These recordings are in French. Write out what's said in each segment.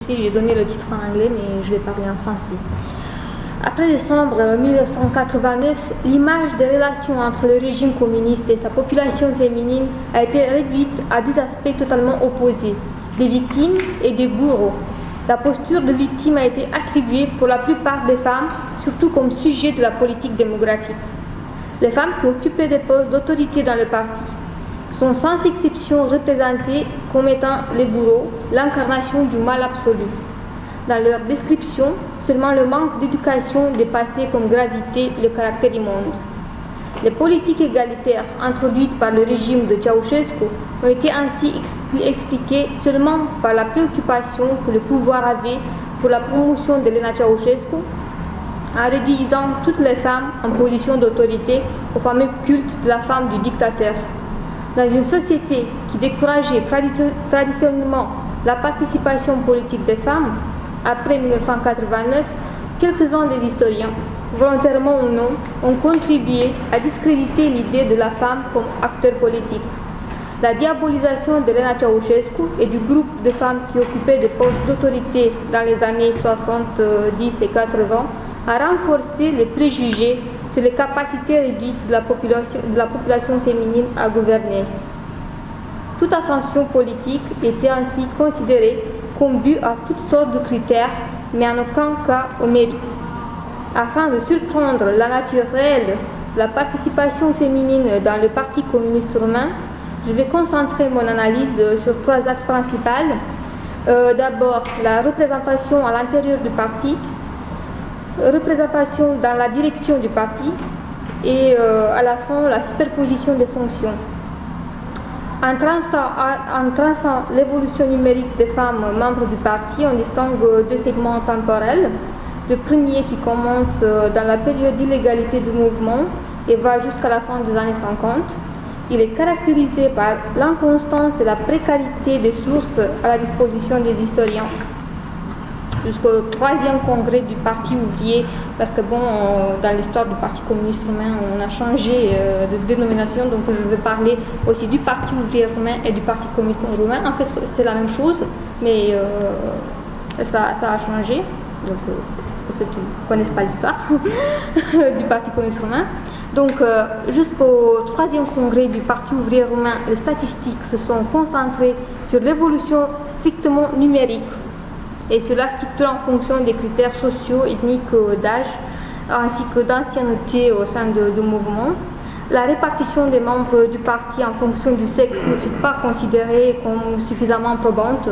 J'ai donné le titre en anglais, mais je vais parler en français. Après décembre 1989, l'image des relations entre le régime communiste et sa population féminine a été réduite à deux aspects totalement opposés, des victimes et des bourreaux. La posture de victime a été attribuée pour la plupart des femmes, surtout comme sujet de la politique démographique. Les femmes qui occupaient des postes d'autorité dans le parti sont sans exception représentées comme étant les bourreaux, l'incarnation du mal absolu. Dans leur description, seulement le manque d'éducation dépassait comme gravité le caractère immonde. Les politiques égalitaires introduites par le régime de Ceausescu ont été ainsi expliquées seulement par la préoccupation que le pouvoir avait pour la promotion d'Elena Ceausescu, en réduisant toutes les femmes en position d'autorité au fameux culte de la femme du dictateur. Dans une société qui décourageait traditionnellement la participation politique des femmes, après 1989, quelques-uns des historiens, volontairement ou non, ont contribué à discréditer l'idée de la femme comme acteur politique. La diabolisation d'Elena Ceausescu et du groupe de femmes qui occupaient des postes d'autorité dans les années 70 et 80 a renforcé les préjugés sur les capacités réduites de la population féminine à gouverner. Toute ascension politique était ainsi considérée comme due à toutes sortes de critères, mais en aucun cas au mérite. Afin de surprendre la nature réelle de la participation féminine dans le Parti communiste roumain, je vais concentrer mon analyse sur trois axes principaux. D'abord, la représentation à l'intérieur du parti, représentation dans la direction du parti et à la fin, la superposition des fonctions. En traçant l'évolution numérique des femmes membres du parti, on distingue deux segments temporels. Le premier qui commence dans la période d'illégalité du mouvement et va jusqu'à la fin des années 50. Il est caractérisé par l'inconstance et la précarité des sources à la disposition des historiens. Jusqu'au troisième congrès du Parti ouvrier, parce que bon, dans l'histoire du Parti communiste roumain, on a changé de dénomination, donc je vais parler aussi du Parti ouvrier roumain et du Parti communiste roumain. En fait, c'est la même chose, mais ça a changé, donc, pour ceux qui ne connaissent pas l'histoire du Parti communiste roumain. Donc, jusqu'au troisième congrès du Parti ouvrier roumain, les statistiques se sont concentrées sur l'évolution strictement numérique et sur la structure en fonction des critères sociaux, ethniques, d'âge, ainsi que d'ancienneté au sein du mouvement. La répartition des membres du parti en fonction du sexe ne fut pas considérée comme suffisamment probante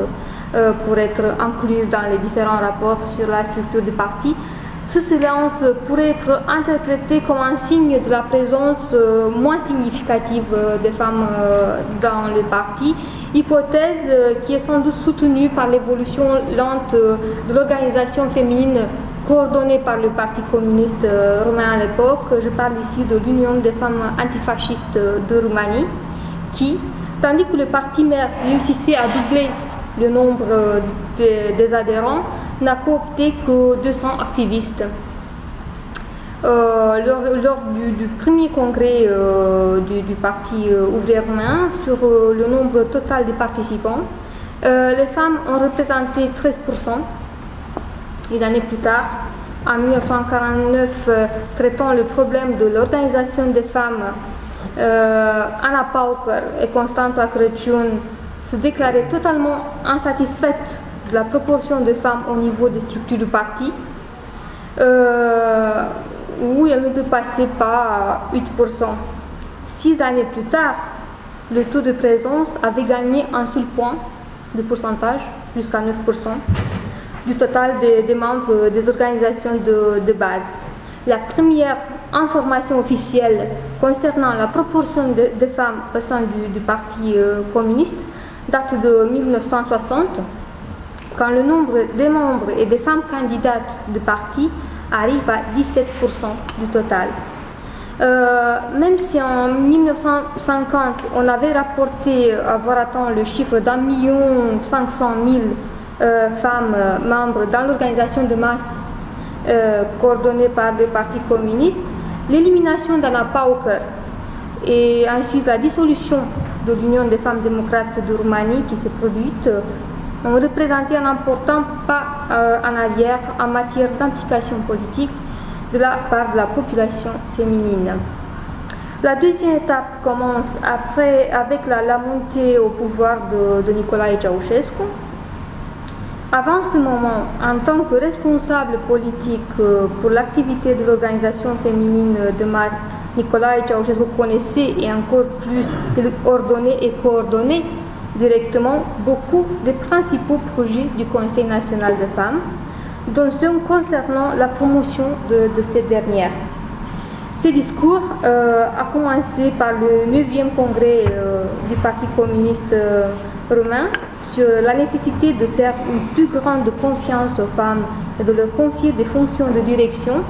pour être incluse dans les différents rapports sur la structure du parti. Ce silence pourrait être interprété comme un signe de la présence moins significative des femmes dans le parti, hypothèse qui est sans doute soutenue par l'évolution lente de l'organisation féminine coordonnée par le Parti communiste roumain à l'époque. Je parle ici de l'Union des femmes antifascistes de Roumanie, qui, tandis que le parti mère réussissait à doubler le nombre des adhérents, n'a coopté que 200 activistes. Lors du premier congrès du Parti ouvrier roumain, sur le nombre total des participants, les femmes ont représenté 13%. Une année plus tard, en 1949, traitant le problème de l'organisation des femmes, Ana Pauper et Constanța Crăciun se déclaraient totalement insatisfaites de la proportion de femmes au niveau des structures du parti, où elles ne dépassaient pas 8%. 6 années plus tard, le taux de présence avait gagné un seul point de pourcentage, jusqu'à 9%, du total des membres des organisations de base. La première information officielle concernant la proportion des femmes au sein du Parti communiste date de 1960, quand le nombre des membres et des femmes candidates du parti arrive à 17% du total. Même si en 1950, on avait rapporté avoir atteint le chiffre d'1,5 million femmes membres dans l'organisation de masse coordonnée par le Parti communiste, l'élimination d'Ana Pauper et ensuite la dissolution de l'Union des femmes démocrates de Roumanie qui s'est produite ont représenté un important pas en arrière en matière d'implication politique de la part de la population féminine. La deuxième étape commence avec la montée au pouvoir de Nicolae Ceausescu. Avant ce moment, en tant que responsable politique pour l'activité de l'organisation féminine de masse, Nicolae Ceausescu connaissait et encore plus ordonnait et coordonnait directement beaucoup des principaux projets du Conseil national de femmes, dont ceux concernant la promotion de ces dernières. Ce discours a commencé par le 9e congrès du Parti communiste roumain sur la nécessité de faire une plus grande confiance aux femmes et de leur confier des fonctions de direction,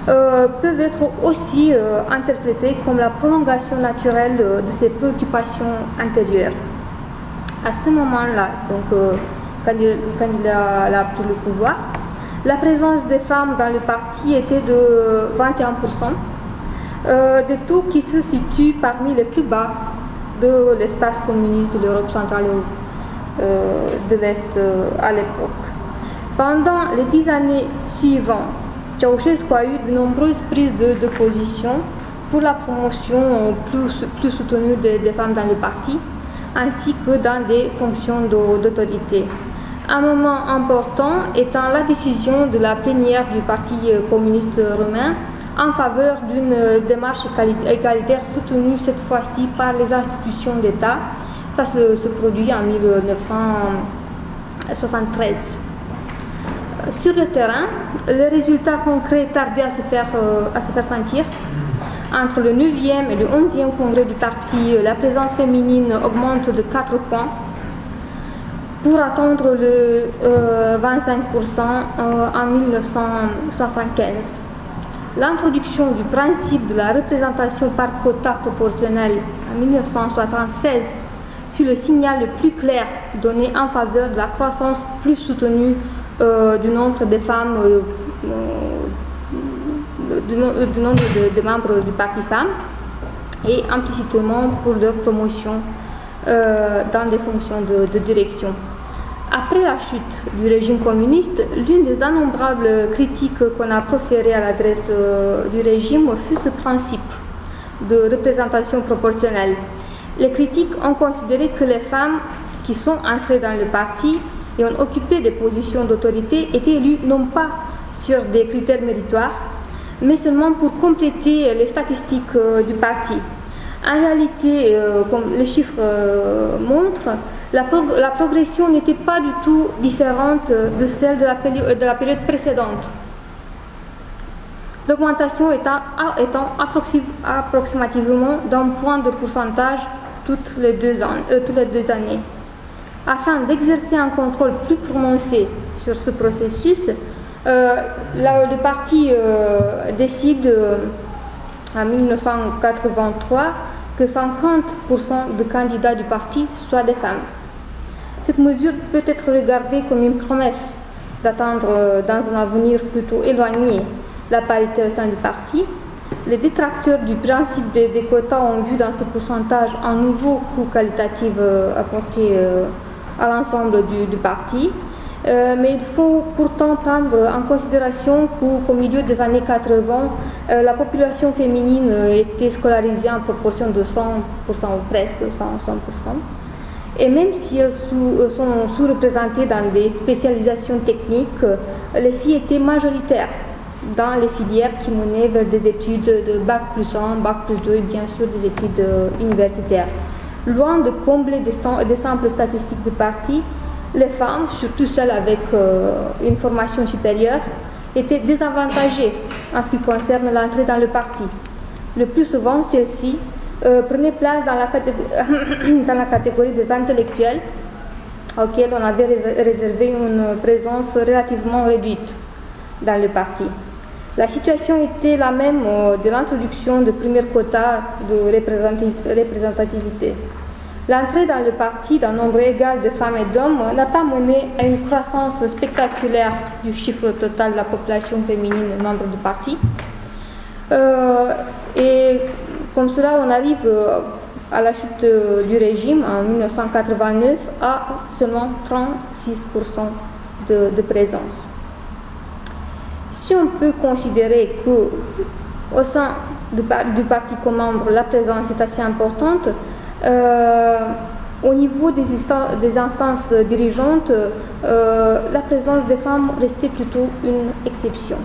peuvent être aussi interprétés comme la prolongation naturelle de ses préoccupations antérieures. À ce moment-là, donc, quand il a pris le pouvoir, la présence des femmes dans le parti était de 21%, des taux qui se situent parmi les plus bas de l'espace communiste de l'Europe centrale de l'Est à l'époque. Pendant les 10 années suivantes, Ceausescu a eu de nombreuses prises de position pour la promotion plus soutenue des femmes dans le parti, ainsi que dans des fonctions d'autorité. Un moment important étant la décision de la plénière du Parti communiste roumain en faveur d'une démarche égalitaire soutenue cette fois-ci par les institutions d'État. Ça se produit en 1973. Sur le terrain, les résultats concrets tardaient à se faire sentir. Entre le 9e et le 11e congrès du parti, la présence féminine augmente de 4 points pour atteindre le 25% en 1975. L'introduction du principe de la représentation par quota proportionnel en 1976 fut le signal le plus clair donné en faveur de la croissance plus soutenue du nombre de femmes, du nombre de membres du parti femmes et implicitement pour leur promotion dans des fonctions de direction. Après la chute du régime communiste, l'une des innombrables critiques qu'on a proférées à l'adresse du régime fut ce principe de représentation proportionnelle. Les critiques ont considéré que les femmes qui sont entrées dans le parti et ont occupé des positions d'autorité étaient élues non pas sur des critères méritoires, mais seulement pour compléter les statistiques du parti. En réalité, comme les chiffres montrent, la progression n'était pas du tout différente de celle de la période précédente. L'augmentation étant approximativement d'un point de pourcentage toutes les deux années. Afin d'exercer un contrôle plus prononcé sur ce processus, le parti décide en 1983 que 50% de candidats du parti soient des femmes. Cette mesure peut être regardée comme une promesse d'atteindre dans un avenir plutôt éloigné la parité au sein du parti. Les détracteurs du principe des quotas ont vu dans ce pourcentage un nouveau coût qualitatif apporté à l'ensemble du parti. Mais il faut pourtant prendre en considération qu'au milieu des années 80, la population féminine était scolarisée en proportion de 100%, ou presque 100%. Et même si elles sont sous-représentées dans des spécialisations techniques, les filles étaient majoritaires dans les filières qui menaient vers des études de Bac plus 1, Bac plus 2 et bien sûr des études universitaires. Loin de combler des simples statistiques du parti, les femmes, surtout celles avec une formation supérieure, étaient désavantagées en ce qui concerne l'entrée dans le parti. Le plus souvent, celles-ci prenaient place dans la catégorie des intellectuels, auxquels on avait réservé une présence relativement réduite dans le parti. La situation était la même de l'introduction de premiers quotas de représentativité. L'entrée dans le parti d'un nombre égal de femmes et d'hommes n'a pas mené à une croissance spectaculaire du chiffre total de la population féminine membre du parti. Et comme cela, on arrive à la chute du régime en 1989 à seulement de présence. Si on peut considérer qu'au sein du parti comme membre, la présence est assez importante, au niveau des instances dirigeantes, la présence des femmes restait plutôt une exception.